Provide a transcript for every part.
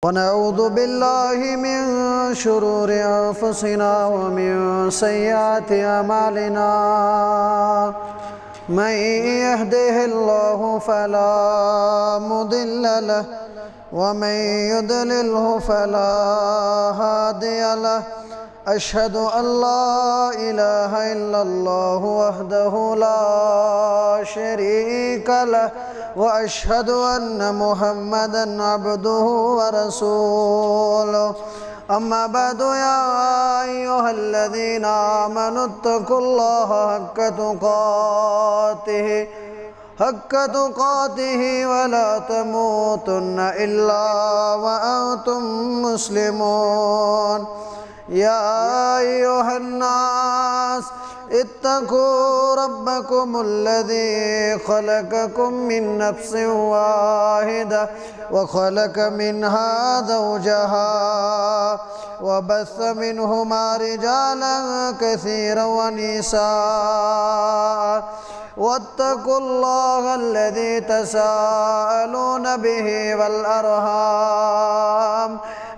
ونعوذ بالله من شرور أنفسنا ومن سيئات أعمالنا من يهده الله فلا مضل له ومن يضلله فلا هادي له أشهد أن لا إله إلا الله وحده لا شريك له وأشهد أن محمدًا عبده ورسوله أما بعد يا أيها الذين آمنوا اتقوا الله حق تقاته ولا تموتن إلا وأنتم مسلمون يا أيها الناس اتقوا ربكم الذي خلقكم من نفس واحدة وخلق منها زوجها وبث منهما رجالا كثيرا ونساء واتقوا الله الذي تساءلون به والأرحام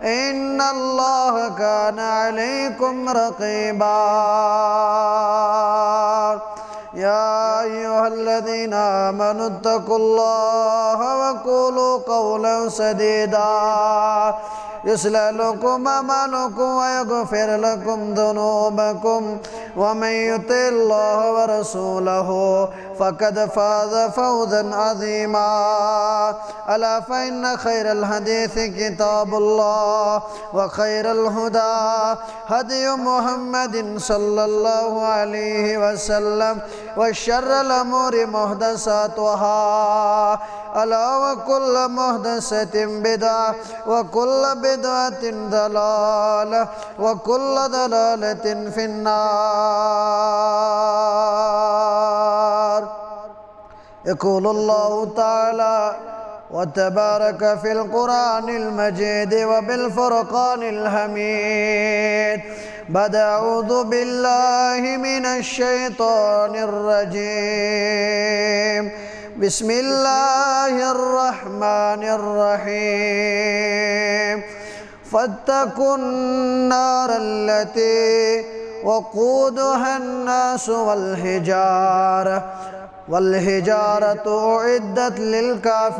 إن الله كان عليكم رقيبا يا أيها الذين آمنوا اتقوا الله وقولوا قولا سديدا يصلح لكم أعمالكم ويغفر لكم ذنوبكم ومن يطع الله ورسوله فقد فاز فوزا عظيما ألا فإن خير الحديث كتاب الله وخير الهدى هدي محمد صلى الله عليه وسلم وشر الأمور محدثاتها ألا وكل محدثة بدعة وكل بدعة ضلالة وكل ضلالة في النار يقول الله تعالى وتبارك في القرآن المجيد وبالفرقان الحميد بعد أعوذ بالله من الشيطان الرجيم بسم الله الرحمن الرحيم فاتقوا النار التي وقودها الناس والحجارة أعدت للكافرين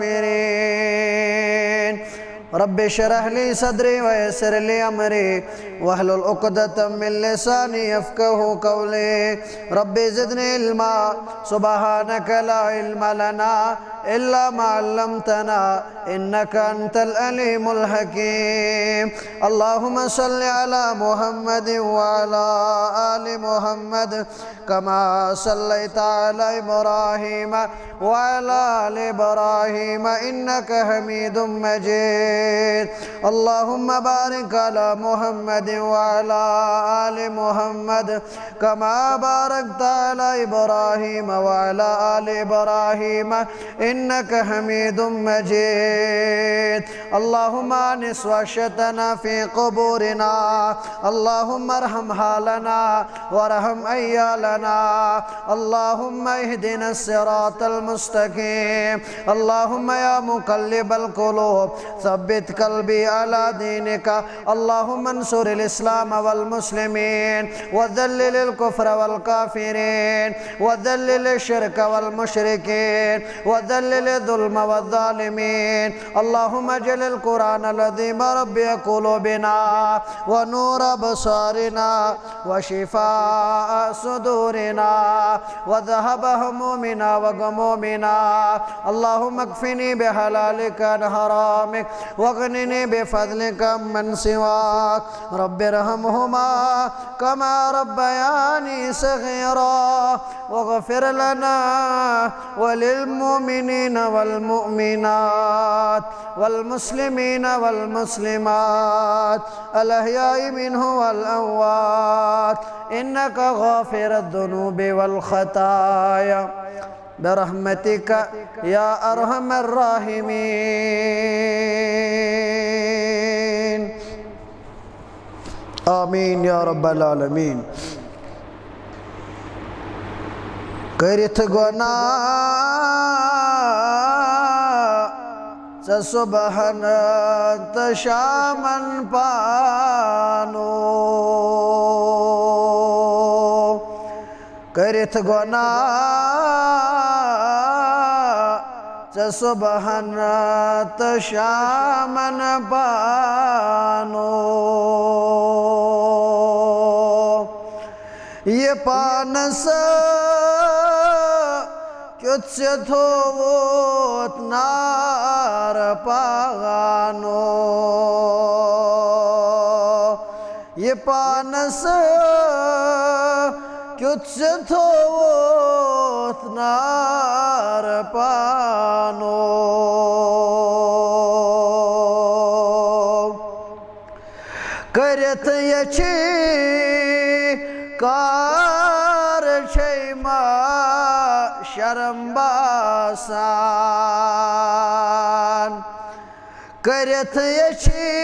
رب اشرح لي صدري ويسر لي أمري واحلل عقدة من لساني يفقهوا قولي رب زدني علما سبحانك لا علم لنا إلا ما علمتنا إنك أنت العليم الحكيم اللهم صل على محمد وعلى آل محمد كما صليت على إبراهيم وعلى آل إبراهيم إنك حميد مجيد اللهم بارك على محمد وعلى آل محمد كما باركت على إبراهيم وعلى آل إبراهيم إنك حميد مجيد اللهم أنس وحشتنا في قبورنا اللهم ارحم حالنا وارحم أيالنا اللهم اهدنا الصراط المستقيم اللهم يا مقلب القلوب ثبت قلبي على دينك اللهم انصر الإسلام والمسلمين وذلل الكفر والكافرين وذلل الشرك والمشركين وذلل الظلم والظالمين اللهم اجعل القرآن العظيم ربي قلوبنا ونور أبصارنا وشفاء صدورنا وذهب همومنا وغمومنا اللهم اكفني بحلالك عن حرامك واغنني بفضلك من سواك رب ارحمهما كما ربياني صغيرا واغفر لنا وللمؤمنين والمؤمنات والمسلمين والمسلمات الأحياء منه والأموات إنك غافر الذنوب والخطايا برحمتك يا أرحم الراحمين آمين يا رب العالمين করিত গোনা صبحن شامن پانو کرت گناہ صبحن شامن پانو یہ پانس کیت سے تھوت نار پانو یہ پانس کیت سے تھوت نار پانو کرت یچی کار چھیما شرم باسان کرت یچی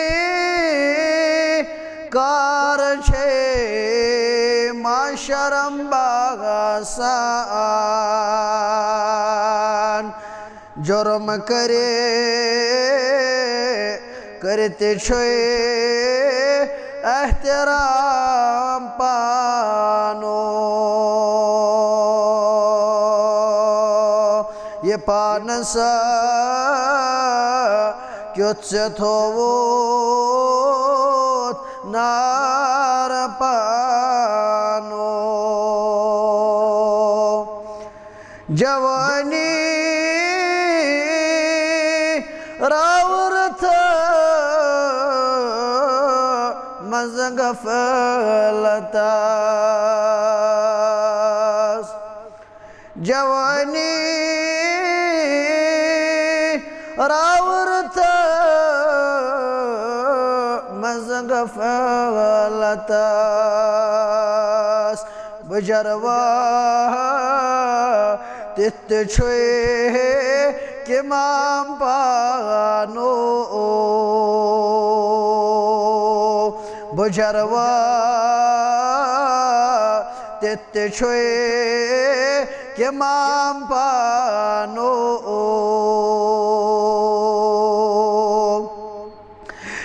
کار چھیما شرم باسان جرم کرتے چھوئے احترام پانو یہ پانسا کیت سے تھوت نار پانو جوانی راورت مزنگ فلتاس جوانی راورت مزنگ فلتاس بجروا تت چھوئے کمام پانو بجروا تت چھوئے کمام پانو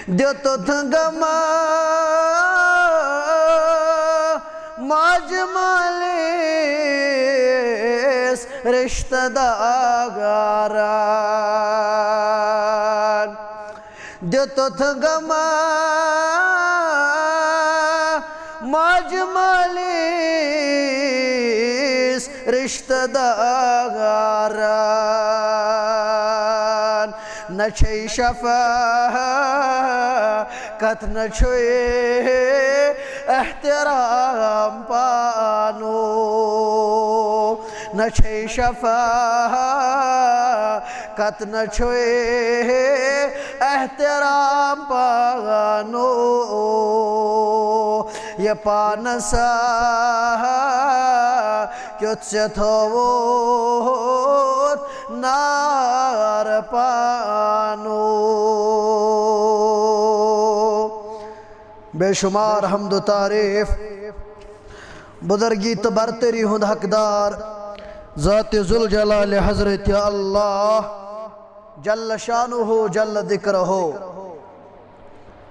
دیتو تھنگما ماجمالیس رشتہ داغاران دیتو تھنگما ماجمالیس رشتہ داغاران نچھے شفاقت نچھوئے احترام پانو نچھے شفاقت نچھوئے احترام پانو یہ پانسا کیت سے تھوت نار پانو بے شمار حمد و تعریف بزرگی تو برتری ہند حقدار ذات ذوالجلال حضرت اللہ جل شانہ جل ذکرہ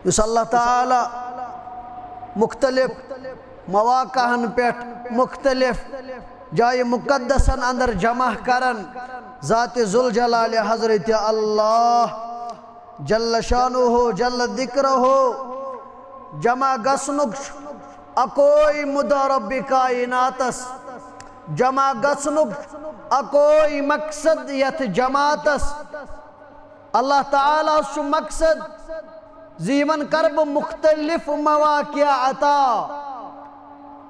اس اللہ تعالی مختلف مواقع پیٹ مختلف جائے مقدسن اندر جمع کرن ذات ذوالجلال حضرت اللہ جل شانہ جل ذکرہ جمع گسنک اکوئی مدرب کائناتس جمع گسنک اکوئی مقصد یت جماعتس اللہ تعالیٰ شو مقصد زیمن کرب مختلف مواقع عطا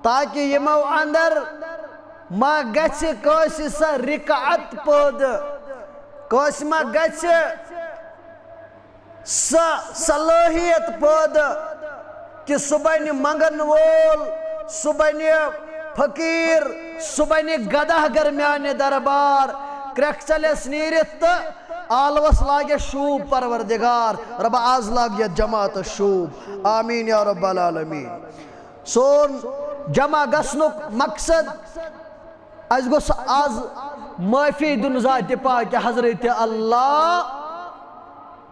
تاکہ یمو اندر ما گچھ کوسی سا رکعت پود کوسی ما گچھ سا صلاحیت پود کہ صبح منگن وول صبح فقیر صبح گدہ گرمیان دربار کرک چلیس نیرت آلوس لاگے شوب پروردگار رب آز لاگے جماعت شوب آمین یا رب العالمین سون جمع گسنک مقصد از گوس آز معافی دن ذات پاک حضرت اللہ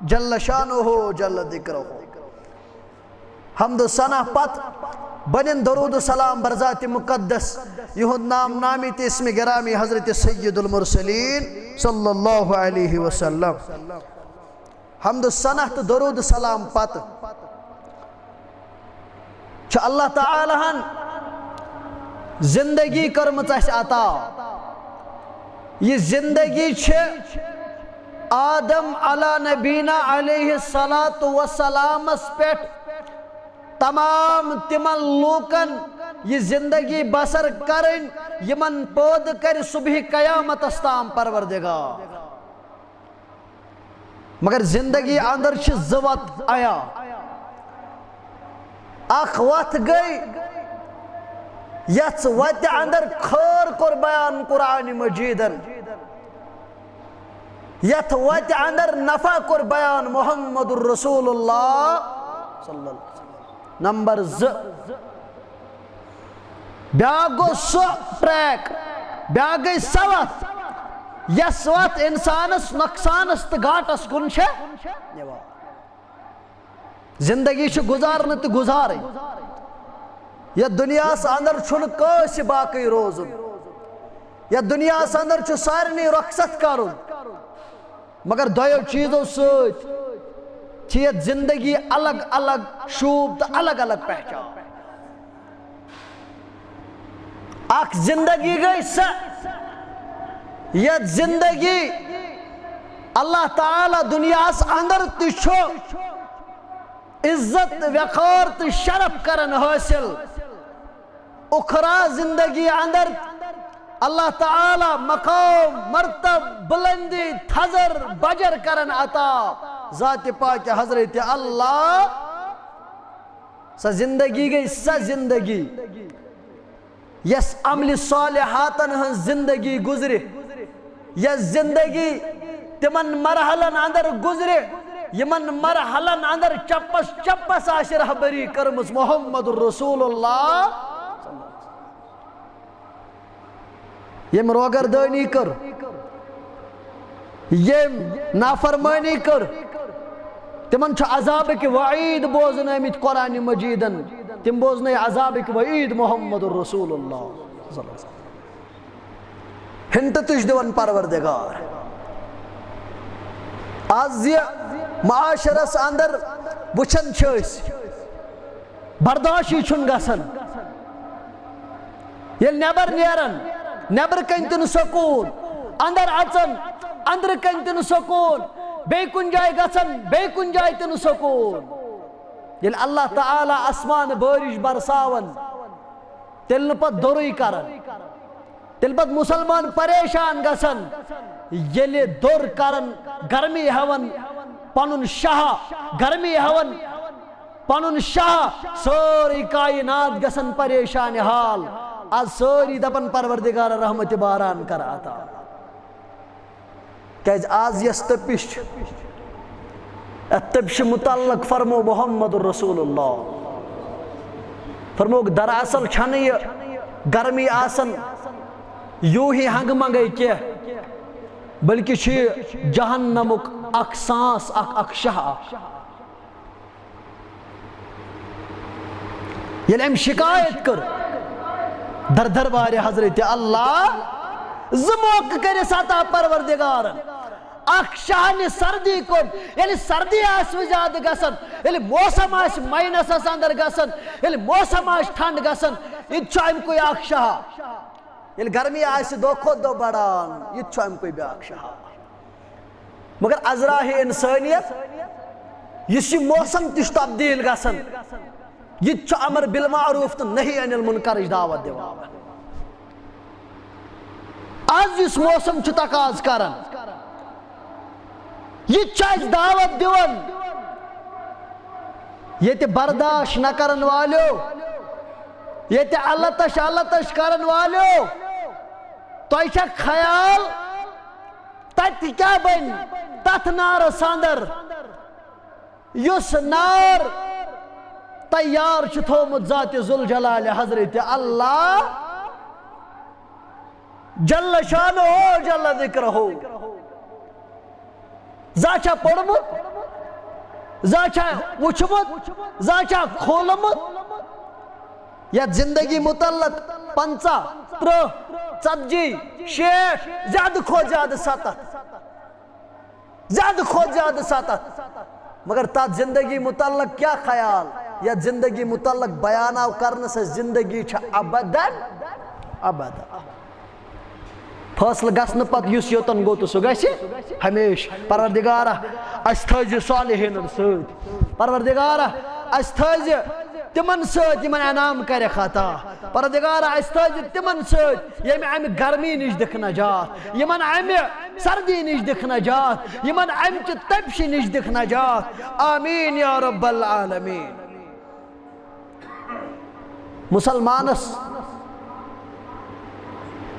جل شانہ جل ذکرہ حمد و ثنا پت بنن درود و سلام برذات مقدس یہود نام نامی تے اسم گرامی حضرت سید المرسلین صلی اللہ علیہ وسلم حمد و ثنا تو درود و سلام پت چھ اللہ تعالی ہن زندگی کرمت اس عطا یہ زندگی چھ آدم علی نبینا علیہ السلام اس پیٹ تمام تمن لوکن یہ زندگی بسر کرن یمن پود کر صبح قیامت استام پروردگار مگر زندگی اندر چھ زوت آیا اخ وقت گئی یت وت اندر خور کر بیان قرآن مجیدن یت وت اندر نفع کر بیان محمد الرسول اللہ صلی اللہ علیہ وسلم نمبر بیاکھ گو سو ٹریک بیاکھ گئی سوت یس وت انسانس نقصانس تو گاٹس کن زندگی چھ گزارن تو گزارے یا دنیا سے اندر چھن کس باقی روزن یا دنیا سے اندر چھ سارنی رخصت کرن مگر دویو چیزوں سوچ چیت زندگی الگ الگ شوب تو الگ الگ پہچان اک زندگی گئی سا یہ زندگی اللہ تعالی دنیا سے اندر تشو عزت وقار تو شرف کرن حاصل اخرى زندگی اندر اللہ تعالی مقام مرتب بلندی تھزر بجر کرن عطا ذات پاک حضرت اللہ سا زندگی گئی سا زندگی یس عمل صالحاتن ہن زندگی گزرے یس زندگی تمن مرحلن اندر گزرے یمن مرحلن اندر چپس چپس آش رہبری کرمس محمد الرسول اللہ یم روگردانی کر یم نافرمانی کر تمن چھ عذاب کی وعید بوزن امیت قرآن مجیدن تم بوزن عذاب کی وعید محمد الرسول اللہ صلی اللہ علیہ وسلم ہنٹ تش دیون پروردگار آز یہ معاشرس اندر وچھن چھس برداشی چھن گسن یل نبر نیرن نبر کنتن سکون اندر اچن اندر کنتن سکون بے کن جائے گسن بے کن جائے تن سکون یل اللہ تعالی اسمان بارش برساون تل پت دوری کرن تل پت مسلمان پریشان گسن یل دور کرن گرمی ہون پنن شاہ گرمی ہون پنن شاہ سوری کائنات گسن پریشان حال آج سوری دپن پروردگار رحمت باران کر آتا کیج آز یس تپش تپش متعلق فرمو محمد الرسول اللہ فرمو دراصل چھن یہ گرمی آسن یوں ہی ہنگ منگئی کیا بلکہ چھ جہنمک اک سانس اک شاہ یل ام شکایت کر در دربار حضرت اللہ زموک کرے ساتا پروردگار اک شاہن سردی کن یعنی سردی آس وزاد گسن یعنی موسم آس مائنس آس اندر گسن یعنی موسم آس ٹھنڈ گسن یہ چاہم کوئی اک شاہ یعنی گرمی آس دو خود دو بڑان یہ چاہم کوئی بھی اک شاہ مگر ازراہ انسانیت یہ موسم تش تبدیل گسن یہ چھ امر بالمعروف تو نہیں عن المنکر دعوت دیوان آج اس موسم چھ تقاض کرن یہ چھ دعوت دیوان یہ تے برداشت نہ کرن والو یہ تے اللہ تش کرن والو تو ایسا خیال تت کیا بن تت نار ساندر یس نار تیار چھتومت ذات ذوالجلال حضرت اللہ جل شانہ جل ذکرہ زاچا پڑمت زاچا وچھمت زاچا کھولمت یا زندگی متعلق 50 30 40 60 زیادہ کھوت زیادہ 70 زیادہ کھوت زیادہ 70 مگر تا زندگی متعلق کیا خیال یا زندگی متعلق بیاناو کرنے سے زندگی چھا ابداً ابدا فاصل گسن پت یس یوتن گو تو سو گسی ہمیشہ پروردگارہ اس تھز صالحین سۭتۍ پروردگارہ اس تھز تمن سۭتۍ یمن انعام کرے خطا پروردگارہ اس تھز تمن سۭتۍ یم امہ گرمی نش دکھ نجات یمن امہ سردی نش دکھ نجات یمن امہ چہ تپش نش دکھ نجات آمین یا رب العالمین مسلمانس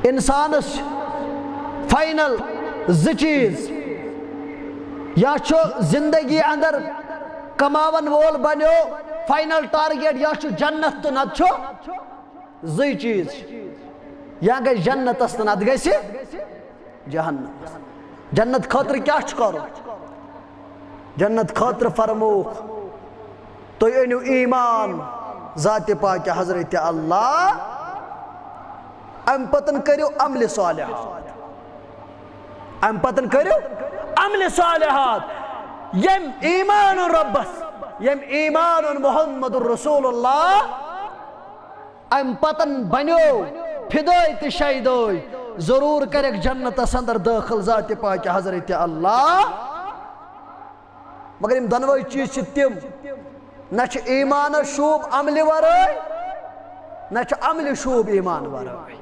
انسانس فائنل چیز یا چھو زندگی اندر کماون وول بنیو فائنل ٹارگیٹ یا چھو جنت تو نت چھو چیز یا گئی جنت است نت گئی سی جہنم جنت خاطر کیا چھو کرو جنت خاطر فرموک تو اینو ایمان ذات پاک حضرت اللہ ام پتن کریو عمل صالحات ام پتن کریو عمل صالحات یم ایمان ربس یم ایمان محمد رسول اللہ ام پتن بنیو فدوی تی شہیدوی ضرور کرک جنت اندر داخل ذات پاک حضرت اللہ مگر ام دنوی چیز چھ تم نہ چھ ایمان شوب عمل ورائی نہ چھ عمل شوب ایمان ورائی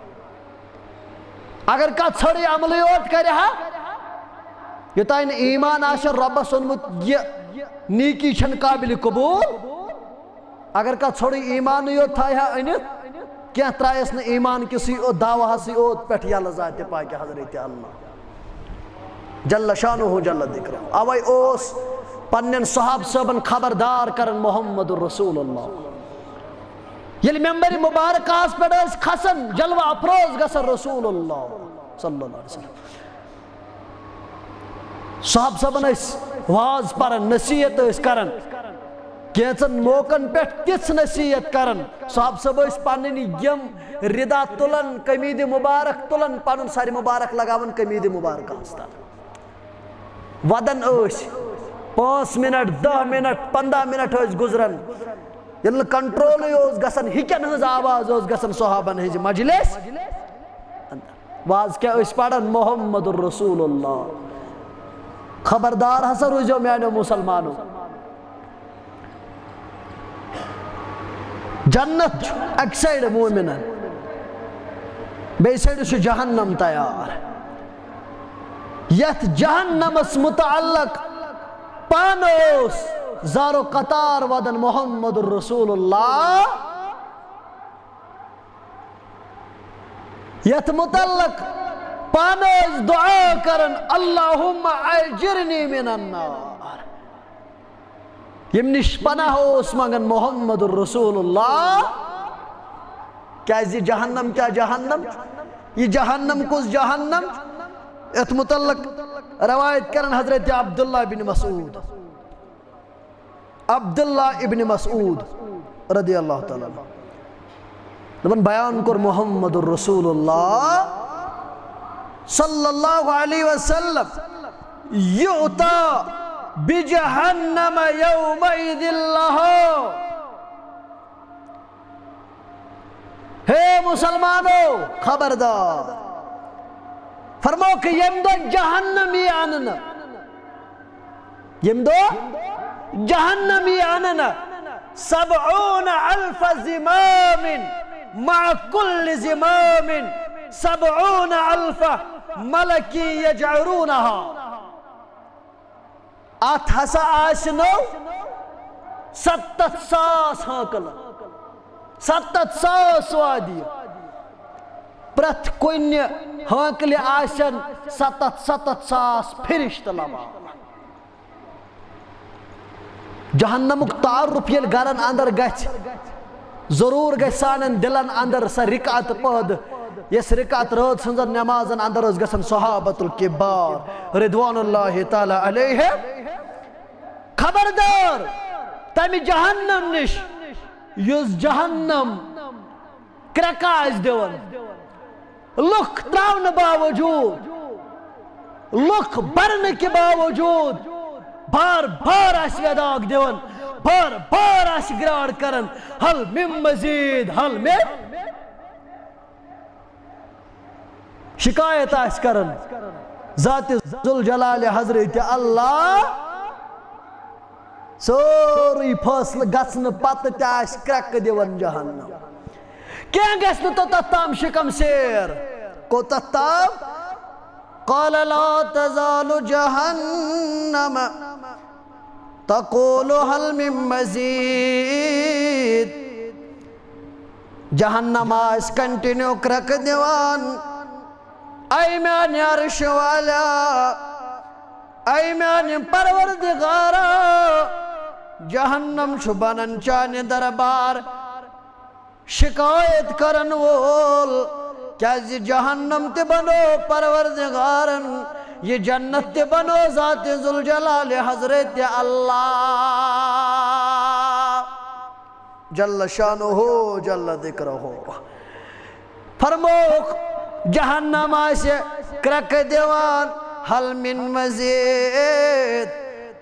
اگر کا چھڑی عملی اوٹ کرے ہاں یوتائن ایمان آشر رب سنمت یہ نیکی چھن قابل قبول اگر کا چھڑی ایمان یوت تھا ہے انت کیا ترائیس نے ایمان کسی او دعوہ سی اوت پیٹھ یا لذات پاک حضرت اللہ جل شانہ جل ذکرہ آوائی اوس پنن صحاب صحبن خبردار کرن محمد رسول اللہ یل ممبر مبارک آس پیٹ اس خسن جلوہ اپروز گسر رسول اللہ صلی اللہ علیہ وسلم صحاب صحبن اس واز پرن نصیحت اس کرن کیچن موقن پیٹ تیس نصیحت کرن صحاب صحب اس پاننی یم ردا تلن کمید مبارک تلن پانن ساری مبارک لگاون کمید مبارک آستا ودن اس 5 منٹ 10 منٹ 15 منٹ اس گزرن یل کنٹرول اس گسن ہکن ہز آواز اس گسن صحابن ہز مجلس واز کیا اس پڑھن محمد الرسول اللہ خبردار ہسا روزو میانو مسلمانو جنت ایک سائڈ مومنن بے سائڈ سے جہنم تیار یت جہنم اس متعلق پانوس زارو قطار ودن محمد الرسول اللہ یت متعلق پانوس دعا کرن اللہم اجرنی من النار یم نش پناہ اس مگن محمد الرسول اللہ کیا یہ جہنم کیا جہنم یہ جہنم کس جہنم ات متعلق روایت کرن حضرت عبداللہ بن مسعود عبداللہ ابن مسعود رضی اللہ تعالیٰ لمن بیان کر محمد الرسول اللہ صلی اللہ علیہ وسلم یعطا بجہنم یومئذ اللہ ہے مسلمانوں خبردار فرمو کہ یم دو جہنمی آننا یم دو جہنمی آننا 70,000 زمام مع کل زمام 70,000 ملکی یجعرونها آت ہسا آسنو 7,000 ہاکل 7,000 وادی پرت کنی ہاکل آسن 7,000 فرشت لما جہنمک تعارف یل گرن اندر گچ ضرور گچ سانن دلن اندر سا رکعت پد یس رکعت رات سنزن نمازن اندر اس گسن صحابت الکبار رضوان اللہ تعالی علیہ خبردار تمہ جہنم نش یس جہنم کرکا آس دِوان لُکھ تراؤنہٕ باوجود لُکھ برنہٕ کہِ باوجود بار بار آس وداگ دِوان بار بار آس گراڑ کران حل من مزید حل من شکایت آس کران ذات ذوالجلال حضرت اللہ سوری فاصلہ گژھنہٕ پتہٕ تہِ آس کرکہٕ دِوان جہنم کینٛہہ گژھِ نہٕ توٚتتھ تام شکم سیر کوٚتتھ تام قال لا تزال جہنم تقول هل من مزید جہنم آس کنٹینیو کرکہٕ دِوان اے میانہِ عرش والا اے میانہِ پروردگارا جہنم چھُ بنان چانہِ دربار شکایت کرن وول کیازِ جہنم تہِ بنو پروردگارن یہ جنت تہِ بنو ذات ذوالجلال حضرت اللہ جل شانہ جل ذکرہ فرموک جہنم آسہِ کرکہٕ دِوان حل من مزید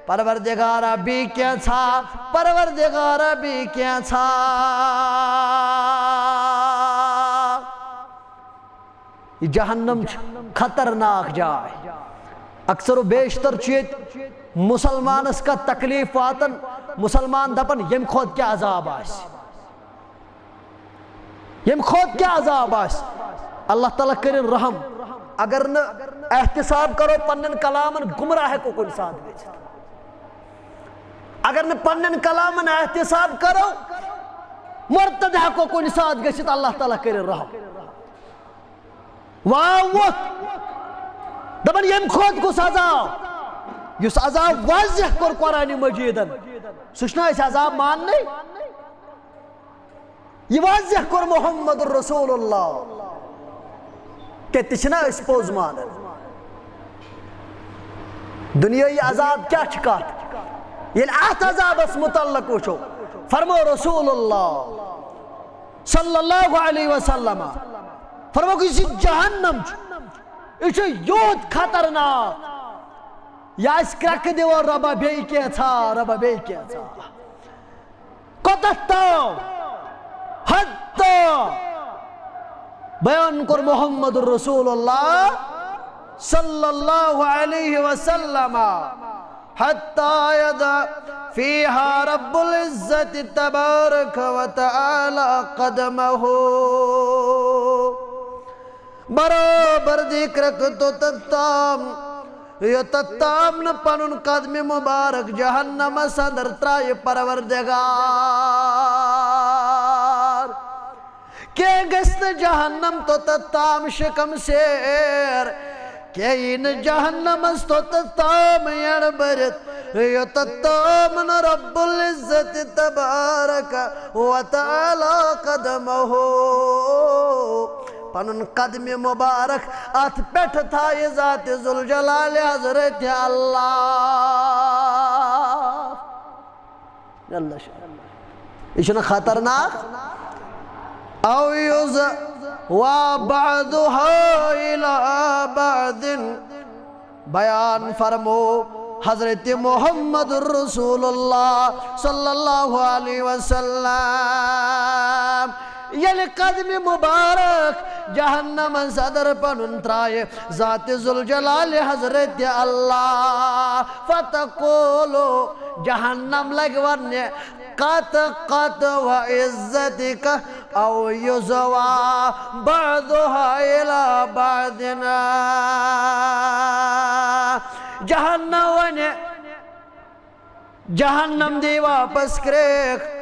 پروردگارا بھی کیا تھا پروردگارا بھی کیا تھا یہ جہنم خطرناک جائے اکثر و بیشتر چیت مسلمانس کا تکلیف واتن مسلمان دپن یم خود کیا عذاب آس یم خود کیا عذاب آس اللہ تعالیٰ کرن رحم اگر نہ احتساب کرو پنن کلامن گمراہ کو کن ساتھ گئے اگر نہ پنن کلامن احتساب کرو مرتد کو کن ساتھ گئے اللہ تعالیٰ کرن رحم واوت دبن یم خود کو عذاب یس عذاب واضح کر قرآن مجیدن سوچنا اس عذاب مان نہیں یہ واضح کر محمد رسول اللہ کہ تشنا اس پوز مانن دنیای عذاب کیا چکات یہ آت عذاب اس متعلق وچو فرمو رسول اللہ صلی اللہ علیہ وسلم فرمو کہ اسی جہنم اسے یود خطرناک یا اس کرک دیو ربا بے کیا تھا ربا بے کیا تھا قطعتا حتی بیان کر محمد رسول اللہ صلی اللہ علیہ وسلم حتی یدع فیہا رب العزت تبارک و تعالی قدمہ برابر دیکھ رکھتو تتام یہ تتام نہ پنن قدم مبارک جہنم صدر ترائی پروردگار کہ گست جہنم تو تتام شکم سیر کہ ان جہنم تو تتام یڑ برت یہ تتام نہ رب العزت تبارک و تعالی قدمہ پنن قدم مبارک ات پیٹھ تھا یہ ذات ذوالجلال حضرت اللہ اشنا خطرناک او یوز وبعدها الى بعد بیان فرمو حضرت محمد رسول اللہ صلی اللہ علیہ وسلم یل قدم مبارک جہنم صدر پنن ترائے ذات ذوالجلال حضرت اللہ فتقولو جہنم لگورنے قط قط و عزتک او یزوا بعضها الى بعضنا جہنم دی واپس کریک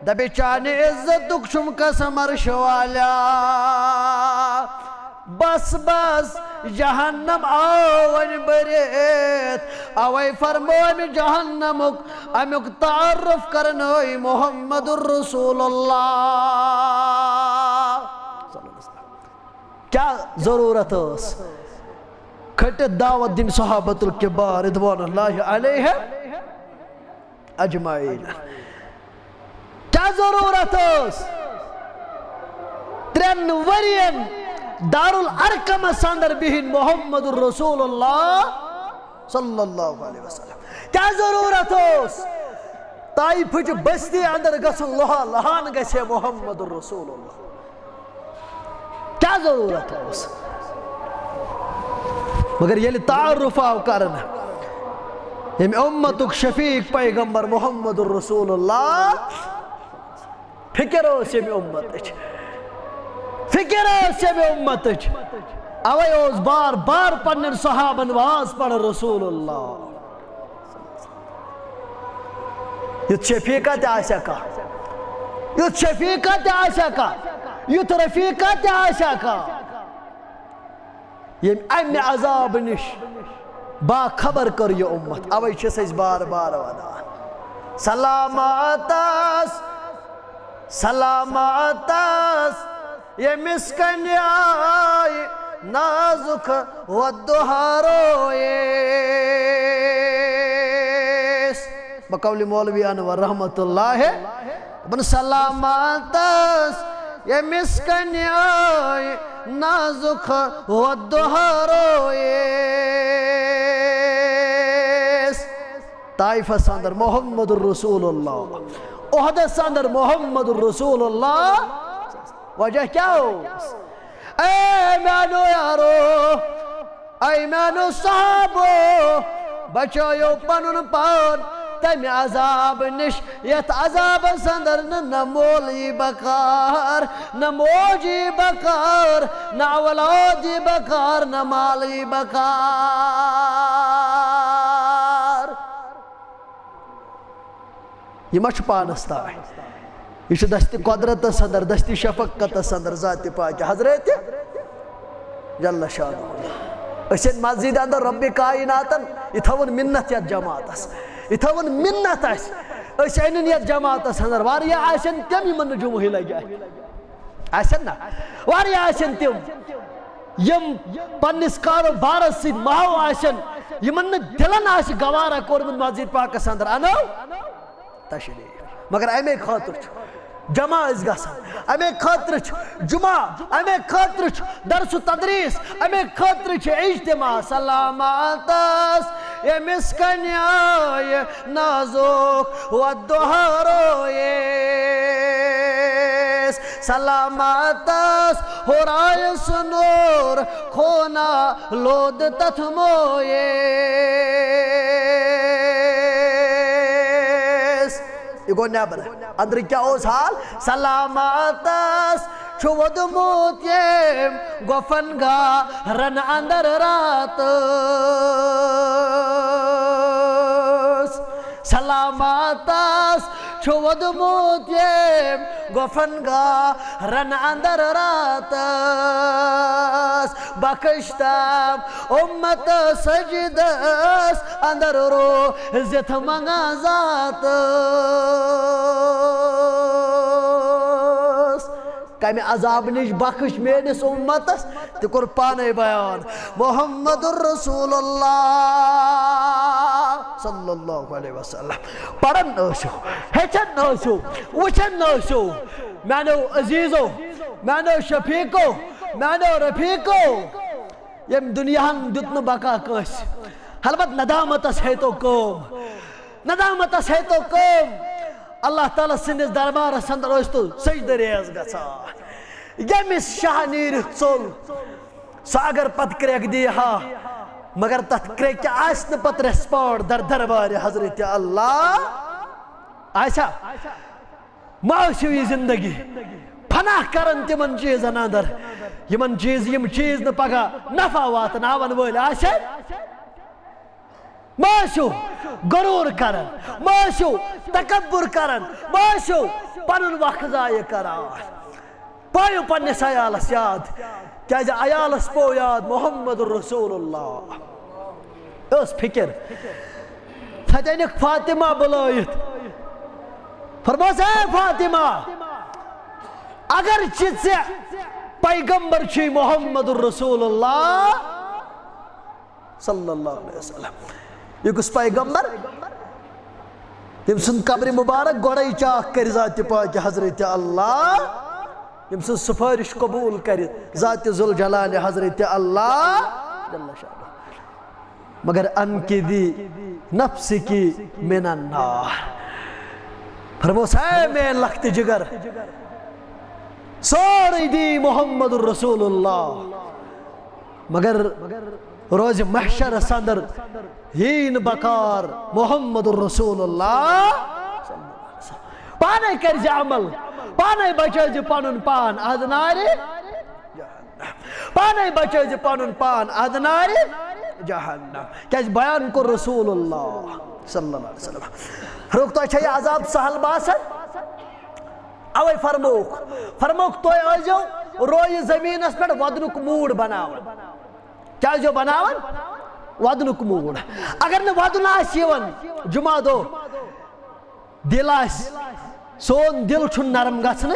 دبی چانے عزت دکشم قسم عرش والا بس بس جہنم آوان بریت آوائی فرمو امی جہنمک امیک تعرف کرنوئی محمد الرسول اللہ کیا ضرورت اس کھٹ دعوت دن صحابت الکبار ادوان اللہ علیہ اجمعین. کیا ضرورت اس 3 ورین دارالارقم اندر بہن محمد الرسول اللہ صلی اللہ علیہ وسلم. کیا ضرورت اس طائف بستی اندر گژھن لوہا لہان گژھے محمد الرسول اللہ. کیا ضرورت اس مگر ییٚلہِ تعارف آو کرنا ییٚمہِ اُمتُک شفیق پیغمبر محمد الرسول اللہ فکر ٲس ییٚمہِ اُمتٕچ فکر ٲس ییٚمہِ اُمتٕچ اوے اوس بار بار پننٮ۪ن صحابن واز پڑھان رسول اللہ. یُتھ شفیقہ تہِ آسیا کانٛہہ یُتھ شفیقہ تہِ آسیا کانٛہہ یُتھ رفیقہ تہِ آسیا کانٛہہ ییٚمۍ امہِ عذاب نِش باخبر کٔر یہِ اُمت. اوے چھِس أسۍ بار بار ونان سلامتس سلامتس ییٚمِس کَنہِ آیہِ نازُک وَدُہا رویس. بقول مولوی انور رحمت اللہ بن سلامتس ییٚمِس کَنہِ آیہِ نازُک وَدُہا رویس. طائفس اندر محمد الرسول اللہ احدس اندر محمد الرسول اللہ. وجہ کیا اوس اے میانو یارو اے میانو صحابو بچایو پنن پان تمہِ عذاب نش یتھ عذابس اندر نہ مولی بکار نہ موجی بکار نہ اولادی بکار نہ مالی بکار. یہ ما چھُ پانس تام یہ چھُ دستی قدرتس اندر دستی شفقتس اندر ذات پاک حضرت جل شانہ. أسۍ مسجد اندر رب کائناتن یہ تھاون منت یتھ جماعتس یہ تھاون منت اس أسۍ أنِن یتھ جماعتس اندر واریاہ آسن تم یمن نہٕ جمعہ لگہِ آسن نا واریاہ آسن تم یم پننس کاروبارس سۭتۍ محو آسن یمن نہٕ دلن آسہِ گوارا کوٚرمُت مسجد پاکس اندر انو تشریف. مگر امے خاطر چھُ جمع ٲسۍ گژھان امے خاطر چھُ جمعہ امے خاطر چھُ درس و تدریس امے خاطر چھُ اجتماع. سلامتس ییٚمِس کَنہِ آیہِ نازُک وَدُہا رویس. سلامتس ہُرایس نور خونا لود تتھ مویس. یہ گو نیبر اندر کیا اوس حال سلامتس چھُ ووٚدمُت ییٚمۍ گۄپھن گارن اندر راتس. سلامتس چھُ ووٚدمُت ییٚمۍ گۄپھن گارن اندر راتس. بخشتم اُمت سجدس اندر روزِتھ منگان ذاتس. کمہِ عذاب نش بخش میٲنِس اُمتس تہِ کوٚر پانے بیان محمد الرسول اللہ صلی اللہ علیہ وسلم. پرن ٲسِو ہیٚچھن ٲسِو وٕچھن ٲسِو میانیو عزیزو میانیو شفیقو میانیو رفیقو یم دنیاہن دیُت نہٕ بقا کٲنٛسہِ البتہ ندامتس ہیتو کٲم ندامتس ہیتو کٲم. اللہ تعالیٰ سٕنٛدِس دربارس اندر ٲسۍ تو سجدٕ ریز گژھان. ییٚمِس شاہ نیٖرِتھ ژوٚل سُہ اگر پتہٕ کرٛٮ۪کھ دی ہا مگر تتھ کرٛٮ۪کہِ آسہِ نہٕ پتہٕ ریسپانڈ در دربارِ حضرت اللہ آسیا. ما ٲسِو یہِ زندگی پناہ کرن تمن چیزن اندر یمن چیز یم چیز نہٕ پگاہ نفع واتناون وٲلۍ آسن. ما ٲسِو غروٗر کران ما ٲسِو تکبر کران ما ٲسِو پنُن وقت ضایع کران. پٲیِو پننِس عیالس یاد کیازِ عیالس پوٚو یاد محمد رسول اللہ. ٲس فکر تتہِ أنِکھ فاطمہ بُلٲیِتھ فرموس اے فاطمہ اگرچہ ژےٚ پیغمبر چھُے محمد الرسول اللہ صلی اللہ علیہ وسلم. یہ کُس پیغمبر یم سن قبر مبارک گوڑائی چاک کر ذات پاک حضرت اللہ یم سن سفارش قبول کر ذات ذوالجلال حضرت اللہ جل شانہ مگر انقذی نفسکی من النار فرموس ہے میں لخت جگر سوری دی محمد الرسول اللہ مگر روز محشر صدر ہین بکار محمد الرسول اللہ پانے کر جا عمل پانے بچے جی پانن پان ادناری پانے بچے جی پانن پان ادناری جہنم کیا بیان کو رسول اللہ صلی اللہ علیہ وسلم روک تو اچھا یہ عذاب سہل باسن اوے فرموک تو آجو روی زمین اس پر ودنک موڑ بناون کیا جو بناون ودنک موڑ اگر نے ودن آسیون جمعہ دو دل آس سون دل چھن نرم گسن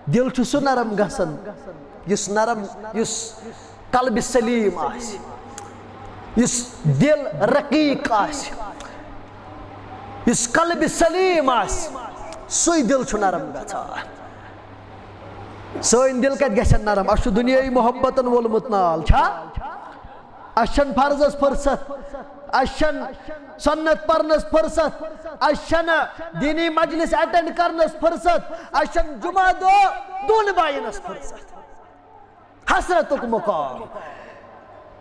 دل چھو سو نرم گسن یس نرم یس قلب سلیم آس یس دل رقیق آس یس قلب سلیم آس سوی دل چھو نرم گسن سوین دل کت گسن نرم اشو دنیای محبتن وولمت نال چھا اشن فرضس فرصت اشن سنت پرنس فرصت اشن دینی مجلس اٹینڈ کرنس فرصت اشن جمعہ دو دون بائنس فرصت حسرتک مقام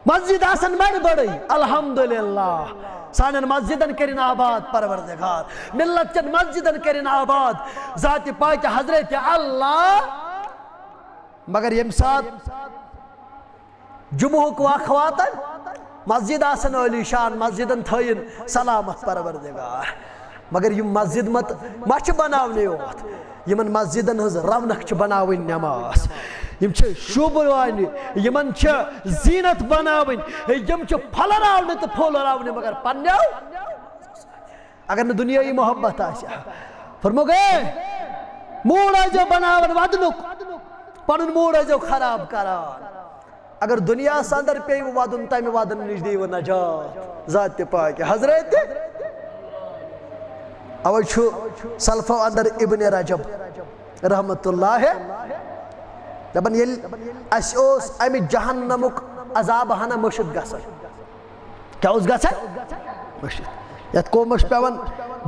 مسجد آسن بڑ بڑی الحمدللہ سانن مسجدن کرن آباد پروردگار ملت چن مسجدن کرن آباد ذات پاک حضرت اللہ مگر یم سات جمعہ کو اخواتن مسجد آسن علی شان مسجدن تھین سلامت پروردگار مگر یم مسجد مت بناونے ہوت یمن مسجدن ہز رونق بناوین نماز یم چھ شوبوانی یمن چھ زینت بناوین یم چھ پھلراونے تو پھولراونے مگر پنیو اگر نہ دنیای محبت آسیا فرمو گئے موڑ آجو بناون ودنک پنن موڑ آجو خراب کران اگر دنیا سندر پی ودن تمہ ودن نش دیو نجات ذات پاک حضرت اوے چھ سلفو اندر ابن رجب رحمت اللہ دپن یل اس اوس امی جہنمک عذاب ہنا مشد گسن کیا اس گسن مشد یت قومش پیون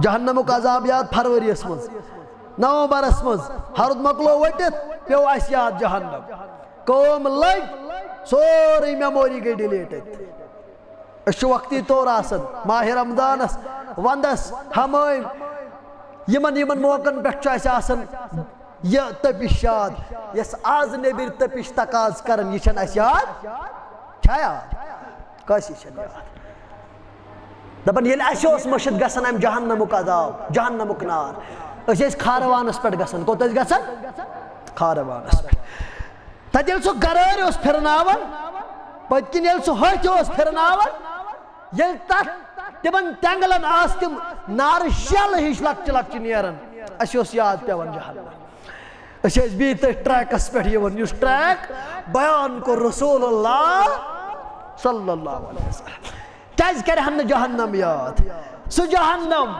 جہنمک عذاب یاد فروری اس مز نومبر اس مز ہرد مکلو وٹت پیو اس یاد جہنم قوم لگ سوری میموری گئی ڈیلیٹڈ اس وقتی طور آسن ماہ رمضانس وندس ہمائم یمن موقعن پہ آسن یہ تپش یاد یس آز نبر تپش تقاض کرن یہ چھن اس یاد چھا یاد کسی چھن یاد دپن یل اس اوس مشد گسن ام جہنمک عذاب جہنمک نار اس کھاروانس پہ گسن کوت گسن کھاروانس پہ تت یل سو گرار اس پھرناون پتکن یل سو ہتھ اس پھرناون یل تک تمن تنگلن آس تم نار شل ہش لکچ لکچ نیرن اس اوس یاد پیون جہنم اس بیت ٹریکس پہ اس ٹریک بیان کو رسول اللہ صلی اللہ علیہ وسلم کیز کرے ہم نے جہنم یاد سو جہنم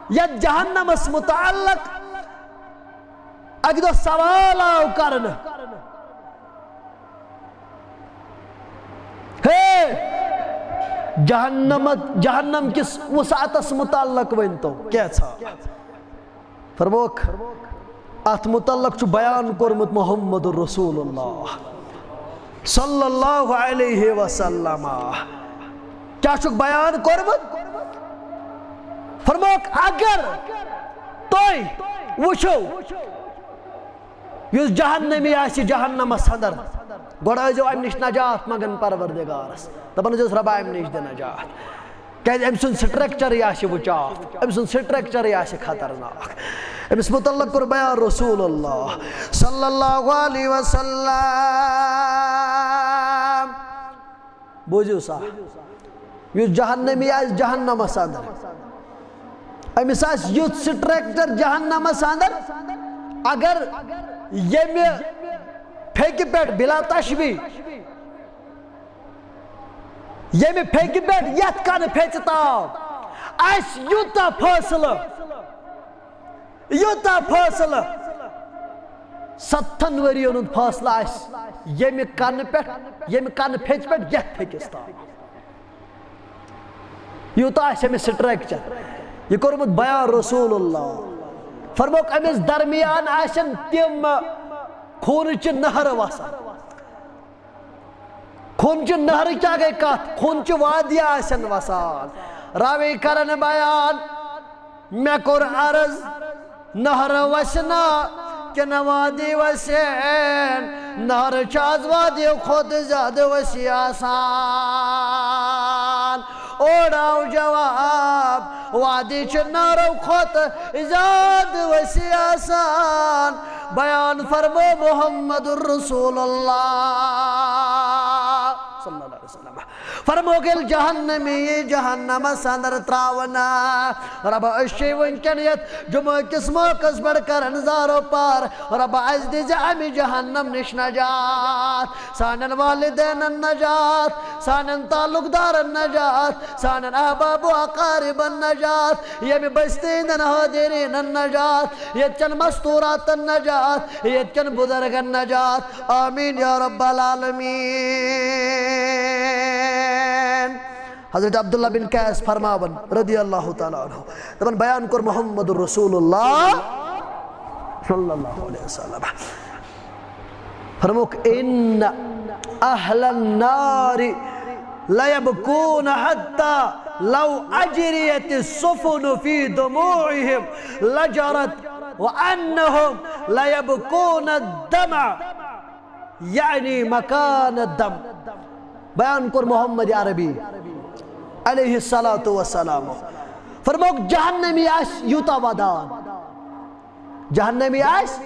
یا جہنم اس متعلق اگدو سوال آو کرن جہنم کس وسعت اس متعلق ونتو کیا تھا فرموک ات متعلق چھ بیان کرمت محمد الرسول اللہ صلی اللہ علیہ وسلم کیا چھ بیان کرمت فرموک اگر توئی وچھو یس جہنمی آسی جہنم صدر گوڑا جو ام نش نجات مگن پروردگارس دپن جس رب ام نش دے نجات کہ ام سن سٹرکچر آسی وچاف ام سن سٹرکچر آسی خطرناک امس متعلق کر بیان رسول اللہ صلی اللہ علیہ وسلم بوجھو سا یس جہنمی آس جہنم صدر امس آس یوت سٹرکچر جہنم صدر اگر یہ پھیک پیٹ بلا تشبیح یہ پھیک پیٹ یت کن پھیچتاو آس یوتا فاصلہ 7 ؤرین ہُنٛد فاصلہ آسہِ ییٚمہِ کنہٕ پھیٚژِ پٮ۪ٹھ یتھ پھیٚکِس تام یوٗتاہ آسہِ أمِس سٹرکچر یہ کوٚرمُت بیان رسول اللہ فرموک أمِس درمیان آسن تِم خوٗنٕچہِ نہرٕ وسان خوٗنچہِ نہرٕ کیٛاہ گٔے کتھ خوٗنچہِ وادی آسن وسان راوی کرن بیان مےٚ کوٚر عرض نہرٕ وسنا کِنہٕ وادی وسین نہرٕ چھِ آز وادی کھۄتہٕ زیادٕ وسیع آسان اور آو جواب وادی چھِ نہرو کھۄتہٕ زیادٕ وسیع آسان بیان فرمو محمد رسول اللہ صلی اللہ علیہ وسلم فرمو گل جہنمی جہنمس اندر تراونا رب اشی ونکن یت جمعہ کس موقعس بڑھ کرن زارو پار رب عز دیز امی جہنم نش نجات سانن والدین نجات سانن تعلق دار نجات سانن احباب و اقارب نجات یمی بستین حاضرین نجات یتکن مستورات نجات یتکن بزرگ نجات آمین یا رب العالمین حضرت عبداللہ بن قیس فرماون رضی اللہ تعالیٰ عنہ دبن بیان کر محمد رسول اللہ صلی اللہ علیہ وسلم فرموک ان اہل النار لیبکون حتی لو اجریت السفن فی دموعهم لجرت وانہم لیبکون الدمع یعنی مکان الدم بیان کر محمد عربی علیہ السلام فرموک جہنمی آس یوتا ودان جہنمی آس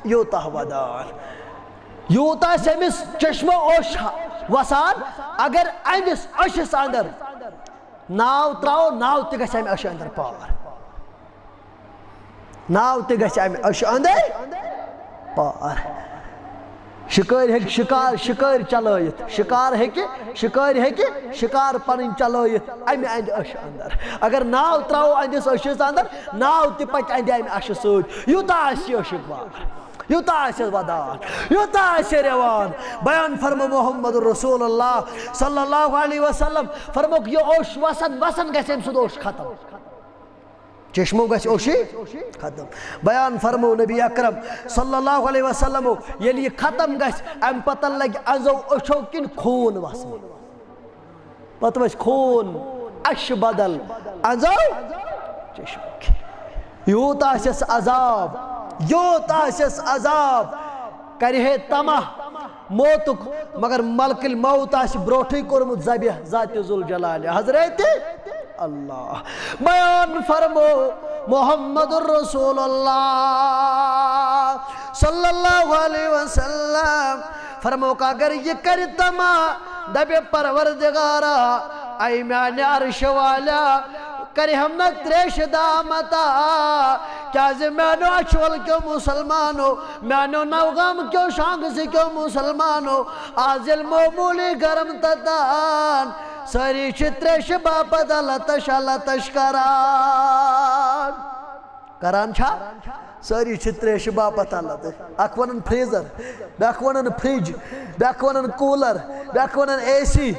یوتا ودان یوتا سمس چشم اوش وسان اگر امس اشس اندر ناو تراو ناو تہ گژھِ امہِ اشہِ اندر پار ناو تہ گژھِ امہِ اشہِ اندر پار شکار ہیک شکار چلائیت شکار پنن چلائیت امی اند اش اندر اگر ناو تراو اندس اشس اندر ناو تہ پچ اند امی اش سۭتۍ یوٗتاہ آسہِ یہِ اشک بار یوٗتاہ آسہِ ودان یوٗتاہ آسہِ روان بیان فرمو محمد رسول اللہ صلی اللہ علیہ وسلم فرموک یہ اوش وسن گژھِ امہِ سُنٛد اوش ختم چشمو گژھِ اوشی ختم بیان فرمو نبی اکرم صلی اللہ علیہ وسلم ییٚلہِ یہِ ختم گژھِ امہِ پتہٕ لگہِ ازو أچھو کِنۍ خوٗن وسنہِ پتہٕ وسہِ خوٗن اَشہِ بدل ازو چشمو کِنۍ یوٗت آسٮ۪س عذاب کرِ ہے طمع موتُک مگر ملکل موت آسہِ برٛونٛٹھٕے کوٚرمُت ذبح ذاتِ ذوالجلالِ حضرت اللہ بیان فرمو محمد رسول اللہ صلی اللہ علیہ وسلم فرموک اگر یہ کر طمع دبے پروردگارا اے میانہِ عرش والا کر ہم نہ تریش دامتا کیازِ میانو اچھول کیوں مسلمانو میانو نوغام کیوں شانگسی کیوں مسلمانو آزل مومولی گرم تتان ساری چتریش باپد لتش کران چھا ساری چتریش باپد لتش اکونن فریزر بیاکونن فریج بیاکونن کولر بیاکونن اے سی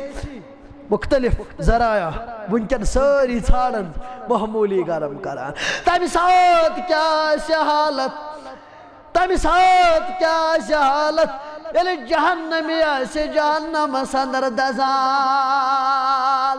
مختلف ذرائع ونکن ساری ژھانڈن معمولی گرم کران تمہِ ساتہٕ کیٛاہ آسہِ حالت ییٚلہِ جہنمی آسہِ جہنمس اندر دزان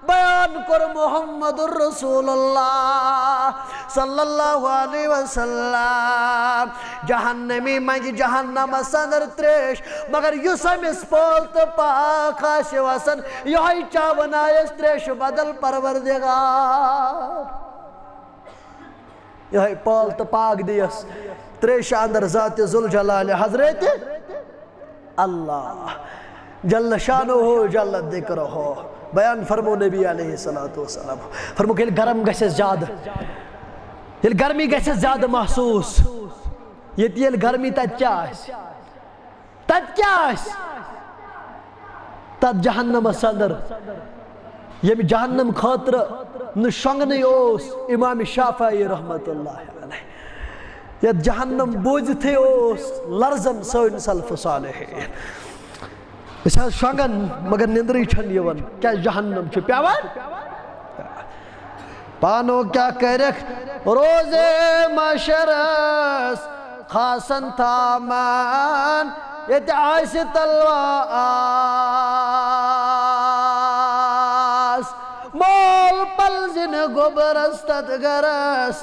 بیان کور محمد رسول اللہ صلی اللہ علیہ وسلم جہنمی منگہِ جہنمس اندر تریش مگر یُس أمِس پول تہٕ پاک آسہِ وسان یہوے چاونایس تریش بدل پروردگار یہوے پول تہٕ پاک دیس تریش اندر ذات ذوالجلال حضرت اللہ جل شانہ جل ذکرہ بیان فرمو نبی علیہ السلام فرمو کہ گرم گژھِ زیادٕ ییٚلہِ گرمی گژھِ زیادٕ محسوس ییٚتہِ ییٚلہِ گرمی تتہِ کیٛاہ آسہِ تتھ جہنمس اندر یم جہنم خاطر نشنگنی اوس امام شافعی رحمت اللہ علیہ یا جہنم بوجھتے اوس لرزن سن سلف صالح اس شنگن مگر نندری چھن یون کیا جہنم چھ پیوان پانو کیا کرک روز مشرس خاصن تھامان یت آس تلواس مول پلزن گوبرس تد گرس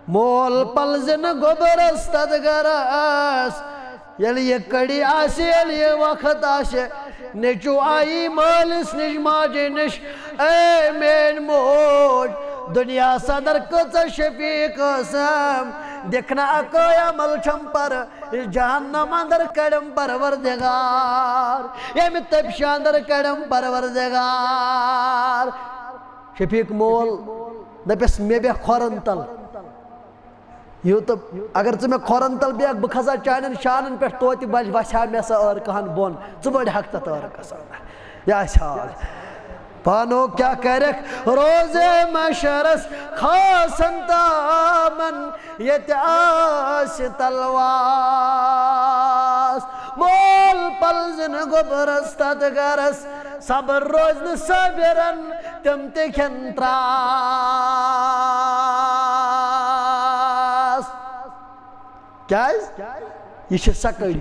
مول پلزن گوبرس تد گرس یل یہ کڑی آسے یل یہ وقت آسے نیچو آئی مالس نش ماجے نش اے مین موج دنیا صدر کچھ شفیق قسم دیکھنا اکوی عمل چھم پر جہنم اندر کڑم پروردگار یہ میں تبش اندر کڑم پروردگار شفیق مول دپیس میں بے خورن تل یو تو اگر ژٕ مےٚ کھۄرن تل بیکھ بہٕ کھسا چانٮ۪ن شانن پٮ۪ٹھ توتہِ بچ وسہِ ہا مےٚ سۄ ٲر کہن بۄن ژٕ بٔڑۍ حق تتھ ٲر کھسان یہِ آسہِ حال پانو کیا کرکھ روز محشرس خاصن تامن ییٚتہِ آسہِ تلواس مول پلزن گوبرس تتھ گرس صبر روز نہٕ صٲبِرن تِم تہِ کھٮ۪ن کیاز یہ چھ سکڑی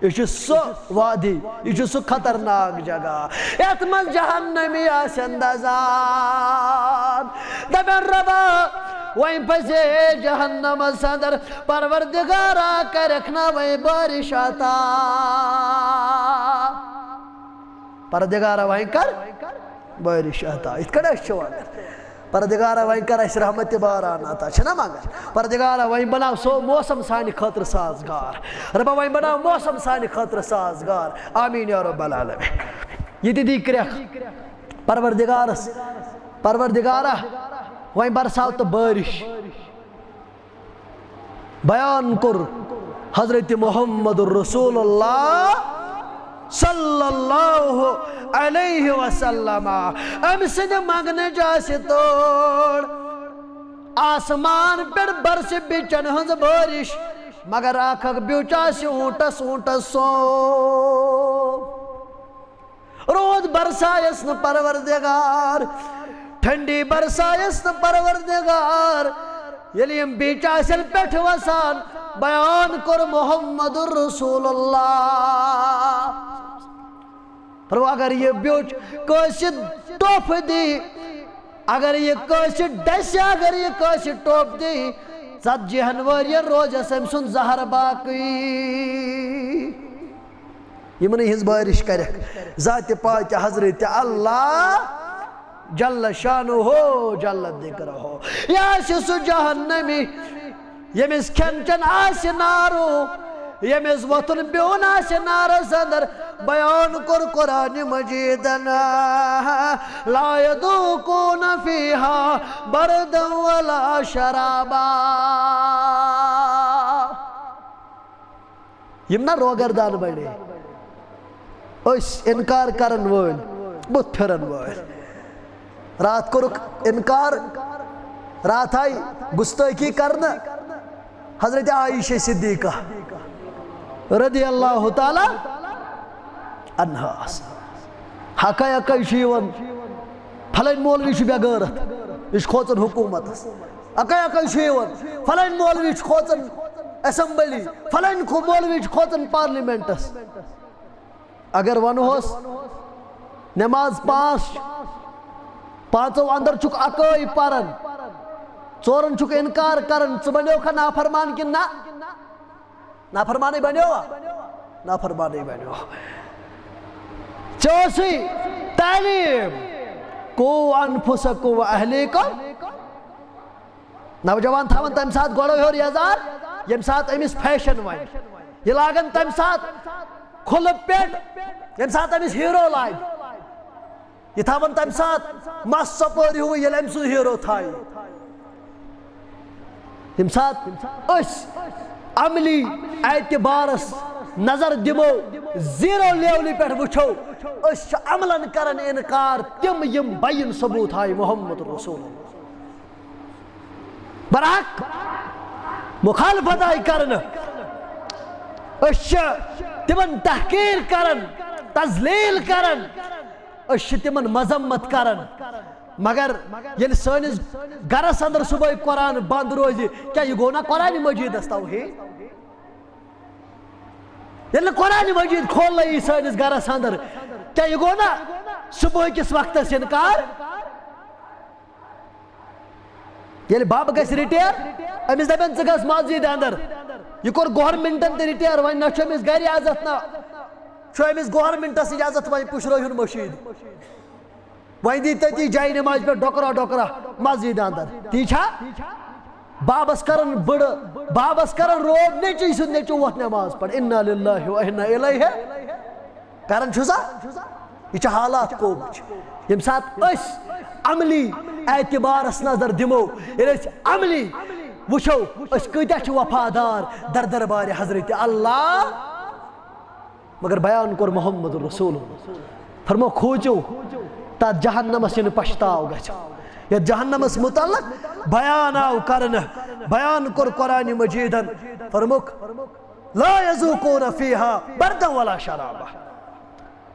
یہ چھ سو وادی یہ چھ سو خطرناک جگہ یت من جہنمی آسن دزان دبن ربا وہیں پسے جہنم صدر پروردگارا کرکھنا وہیں بارش آتا پروردگارا وہیں کر بارش آتا اس کڑا شوانا پردگارا وہیں کر اس رحمت باران آتا چھنا مانگر پردگارا وہیں بناو سو موسم سانی خطر سازگار ربا وہیں بناو موسم سانی خطر سازگار آمین یا رب العالمین یہ دی کرک پروردگارا وہیں برساو تو بارش بیان کر حضرت محمد رسول اللہ صلی اللہ علیہ وسلم ام سن مگن جاسی توڑ آسمان پر برس بچن ہنز بارش مگر آکھک بیوچاسی اونٹس سو رود برسائس ن پروردگار ٹھنڈی برسائس ن پروردگار یلیم بیچاسل پیٹھ وسان بیان کر محمد رسول اللہ پر اگر یہ بیوچ کوئی ٹوپ دی اگر یہ کوئی ڈس اگر یہ کوئی ٹوپ دی ست جہنور یہ روز اسم سن زہر باقی یہ منی ہز بارش کرک ذات پاک حضرت اللہ جل شانہ ہو جل ذکر ہو یا سو جہنمی یمس کھنچن آس نارو یمس وطن بیون آس نار صدر بیان کر قرآن مجیدنا لا یذوقون فیہا بردا ولا شرابا یمنا روگردان بڑے اس انکار کرن وول بت پھرن وول رات کو انکار رات آئی گستاخی کرنا حضرت عائشہ صدیقہ رضی اللہ تعالی عنہا حقا شیون پھلین مولوی چھ بے غیرت اس کھوچن حکومت حقا شیون پھلین مولوی چھ کھوچن اسمبلی پھلین مولوی چھ کھوچن پارلیمنٹس اگر ونہوس نماز پانچو اندر چک اکائی پرن ژورن چک انکار کرن ژٕ بنیوکھا نافرمان کن نا نافرمانی بنیوا نافرمانی بنیو چوسی تعلیم کو انفسکو و اہلیکم نوجوان تھاون تم ساتھ گوڑو ہور یزار یم ساتھ امس فیشن وائن یہ لاگن تم ساتھ کھل پیٹ یم ساتھ امس ہیرو لائن یہ تھاون تم ساتھ مس سپوری ہوئی یہ امسو ہیرو تھائی یم ساتھ اس عملی اعتبارس نظر دمو زیرو لیولی پہ وچھو اس عملن کرن انکار تم یم بین ثبوت ہائی محمد رسول اللہ برحق مخالفت آئی کرن اس تمن تحقیر کرن تذلیل کرن اس تمن مذمت کرن مگر یل سانس گرس اندر صبح قرآن بند روزی کیا یہ گونا قرآن مجید اس توحید یل قرآن مجید کھول لئی سانس گرس اندر کیا یہ گونا صبح کس وقت سے انکار یل باب گس ریٹیر امس دپن ژٕ گژھ مسجد اندر یہ کور گورمنٹن تہ ریٹیر وۄنۍ نہ چھُ أمِس گرِ عزت نہ چھُ أمِس گورمنٹس اجازت وۄنۍ پُشرٲہُن مشیٖد وۄنۍ دی تٔتی جاے نماز پہ ڈۄکرا ڈۄکرا مسجد اندر تی چھا بابس کرن بڑٕ بابس کرن روب نیچی سُنٛد نیچو وۄتھ نماز پڑھ انا للہ و انا الیہ کرن چھُسا یہ چھِ حالات قومٕچ ییٚمہِ ساتہٕ أسۍ عملی اعتبارس نظر دمو ییٚلہِ أسۍ عملی وچھو أسۍ کۭتیاہ چھِ وفادار در دربارِ حضرت اللہ مگر بیان کوٚر محمد رسول فرمو کھوٗژِو تتھ جہنمس یہِ پشتاو گژھِ یتھ جہنمس متعلق بیان آو کرنہٕ بیان کوٚر قرآن مجیدن فرموک لا یذوقون فیہا بردا ولا شرابا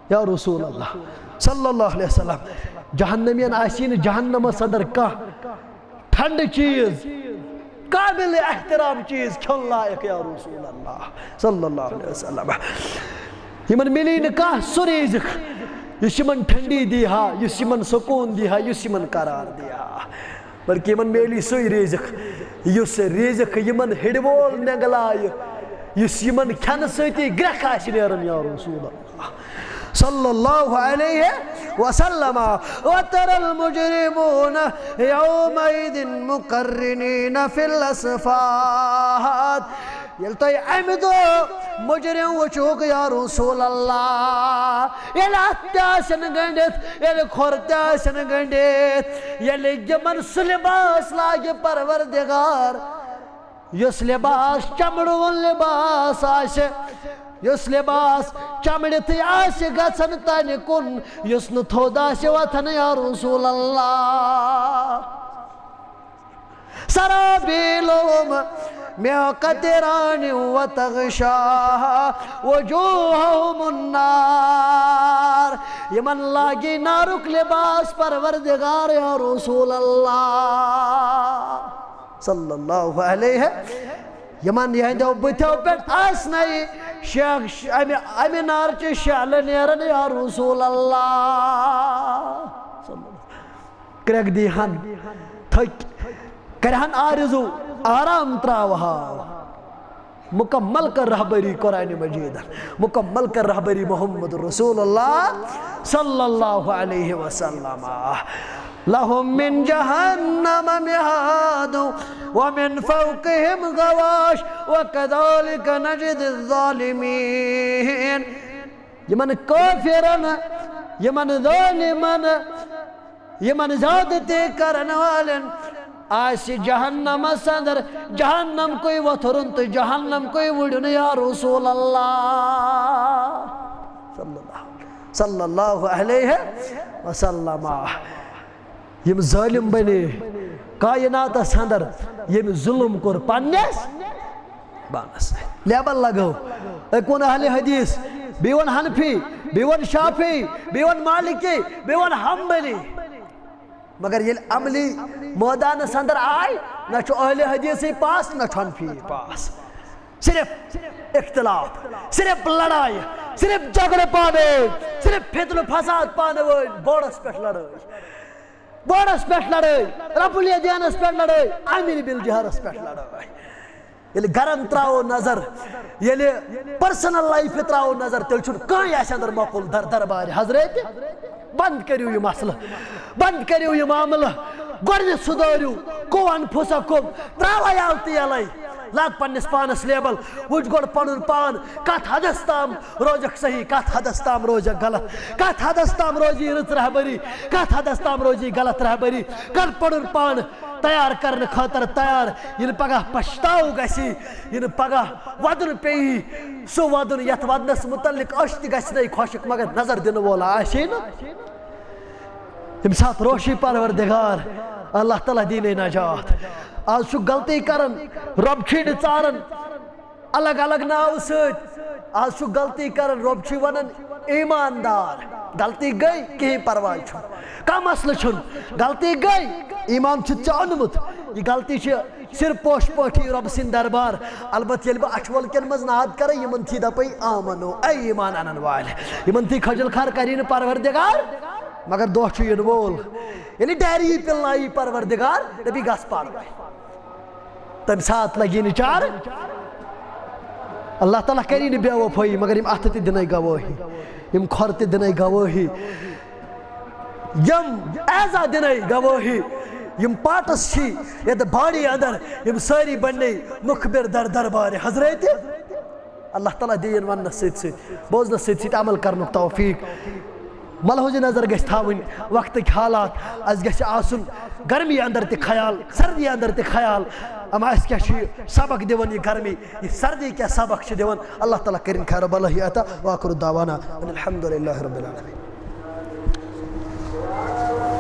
یا رسول اللہ صلی اللہ علیہ وسلم جہنمین آسی نہٕ جہنمس اندر کانٛہہ ٹھنڈٕ چیز قابل احترام چیز کھیوٚن لائق یا رسول اللہ صلی اللہ علیہ وسلم یمن ملی نہٕ کانٛہہ سُہ رزق یُس یمن ٹھنڈی دی ہا یُس یمن سکون دی ہا یُس یمن قرار دی ہا بلکہ یمن میلی سُے رزق یُس رزق یمن ہڈ وول نگلایہِ یُس یمن کھٮ۪نہٕ سۭتی گرٛٮ۪کھ آسہِ نیران یا رسول اللہ صلی اللہ علیہ وسلم وترى المجرمون يومئذ مقرنين في الأصفاد یل تُہۍ امہِ دۄہ مجرم وٕچھوکھ یا رسول اللہ ییٚلہِ اتھ تہِ آسن گٔنڈِتھ ییٚلہِ کھۄر تہِ آسن گٔنڈِتھ ییٚلہِ یِمن سُہ لباس لاگہِ پروردگار یُس لباس چمڑوُن لباس آسہِ یُس لباس چمڑتھٕے آسہِ گژھن تنہِ کُن یُس نہٕ تھوٚد آسہِ وۄتھان یا رسول اللہ سرابیلهم من قطران وتغشاها وجوههم النار یمن لاگی نارک لباس پروردگار یا رسول اللہ صلی اللہ علیہ یمن یہندیو بتھیو پہ آسنائی امہِ نارچہِ شعلہٕ نیران یا رسول اللہ کرٛٮ۪کھ دیٖہن تھٔکۍ کرہن آرزو آرام تراوہا مکمل کر رہبری قرآن مجید مکمل کر رہبری محمد رسول اللہ صلی اللہ علیہ وسلم لهم من جہنم مہاد ومن فوقهم غواش وكذلك نجد الظالمین یمن کافرن یمن ظالمن یمن زیادتی کرن والن آسی جہنم اندر جہنم کوئی وطرن تو جہنم کوئی وڑن یا رسول اللہ صلی اللہ علیہ وسلم یم ظالم بنے کائنات اندر یم ظلم کر پانیس بانس لیبل لگو اکون اہل حدیث بیون حنفی بیون شافی بیون مالکی بیون حنبلی مگر یہ عملی میدان اندر آئی نہ چھو اہل حدیث پاس نہ چھو حنفی پاس صرف اختلاف صرف لڑائی صرف جھگڑے پانے صرف فتنہ فساد پانے وہ بوڑس پہ لڑائی رب الیدینس پہ لڑائی عامر بالجہرس پہ لڑائی یلی گرن تراو نظر یلی پرسنل لائف تراو نظر تیل چھو کہیں ایسے اندر موقل در دربار حضرت بند کریو یہ مسئلہ بند کریو یہ معاملہ گوڑنے صداریو کو انفسکم تراو آیالتی علی لاگ پنس پانس لیبل وچ گوڑ پنن پان کت حدس تام روزک صحیح کت حدس تام روزک غلط کت حدس تام روزی رت رہبری کت حدس تام روزی غلط رہبری کر پنن پان تیار کرنے خاطر تیار ین پگہ پشتاو گسی ین پگہ ودن پی سو ودن یت ودنس متعلق اشت گسی خوشک مگر نظر دن وولا آشی نا یم سات روشی پروردگار اللہ تعالیٰ دینے نجات آج شو غلطی کرن رب چھیڑ ژارن الگ الگ ناو ست آج شو غلطی کرن رب چھ ونن ایماندار غلطی گئی کہیں پرواہ چھن کا مسئلہ چھن غلطی گئی ایمان چھ چانمت یہ غلطی چھ سر پوش پوٹھی رب سن دربار البت یل بہ اچھول کن مز ناد کر یمن تھی دپے آمنو اے ایمان انن وال یمن تھی کھجل خار کرین پروردگار مگر دو چھ ین وول یعنی ڈیری پلنائی پروردگار نبی گس پار تم سات لگی نچار اللہ تعالیٰ کری بے وفائی مگر یم اتھ تہ دنے گواہی یم کھر تہ دنے گواہی یم ایزا دنے گواہی یم پاٹس چھی یت باڑی اندر یم ساری بننے مخبر در دربار حضرت اللہ تعالیٰ دین ونس ست ست بوزنس ست ست عمل کرنک توفیق ملحوظ نظر گژھِ تھاوٕنۍ وقتٕکۍ حالات اَسہِ گژھِ آسُن گرمی اندر تہِ خیال سردی اندر تہِ خیال اما اَسہِ کیٛاہ چھُ یہِ سبق دِوان یہِ گرمی یہِ سردی کیٛاہ سبق چھِ دِوان اللہ تعالیٰ کٔرِنۍ خیر بلٲہی عطا وآخر دعوانا ان الحمد للہ رب العالمین